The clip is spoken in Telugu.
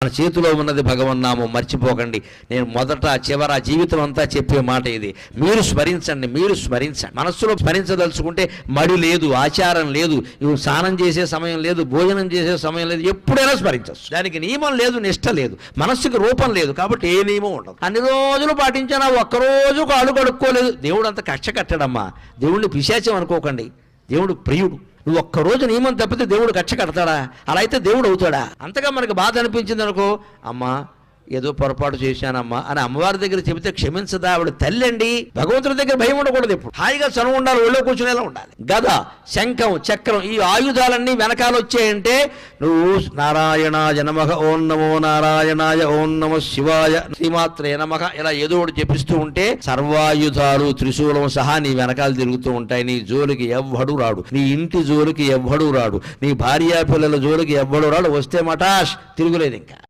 మన చేతిలో ఉన్నది భగవన్నామం, మర్చిపోకండి. నేను మొదట చివర జీవితం అంతా చెప్పే మాట ఇది. మీరు స్మరించండి, మీరు స్మరించండి. మనస్సులో స్మరించదలుచుకుంటే మడి లేదు, ఆచారం లేదు, ఇవి స్నానం చేసే సమయం లేదు, భోజనం చేసే సమయం లేదు, ఎప్పుడైనా స్మరించవచ్చు. దానికి నియమం లేదు, నిష్ట లేదు, మనస్సుకి రూపం లేదు, కాబట్టి ఏ నియమం ఉండదు. అన్ని రోజులు పాటించినా ఒక్కరోజు కాళ్ళు కడుక్కోలేదు, దేవుడు అంత కక్ష కట్టడమ్మా. దేవుడిని పిశాచం అనుకోకండి, దేవుడు ప్రియుడు. నువ్వు ఒక్కరోజు నియమం తప్పితే దేవుడు కక్ష కడతాడా? అలా అయితే దేవుడు అవుతాడా? అంతగా మనకు బాధ అనిపించింది అనుకో, అమ్మా ఏదో పొరపాటు చేశానమ్మా అని అమ్మవారి దగ్గర చెబితే క్షమించదా? ఆవిడ తల్లి అండి. భగవంతుడి దగ్గర భయం ఉండకూడదు, ఎప్పుడు హాయిగా చనువు ఉండాలి, ఒళ్ళో కూర్చునేలా ఉండాలి. గద, శంఖం, చక్రం, ఈ ఆయుధాలన్నీ వెనకాల వచ్చాయంటే నువ్వు నారాయణాయ నమః, ఓం నమో నారాయణాయ, ఓం నమః శివాయ, శ్రీమాత్రే నమః ఇలా ఏదో ఒకటి చెప్పిస్తూ ఉంటే సర్వాయుధాలు త్రిశూలం సహా నీ వెనకాల తిరుగుతూ ఉంటాయి. నీ జోలికి ఎవ్వడు రాడు, నీ ఇంటి జోలికి ఎవ్వడు రాడు, నీ భార్యా పిల్లల జోలికి ఎవ్వడు రాడు. వస్తే మటాష్, తిరుగులేదు ఇంకా.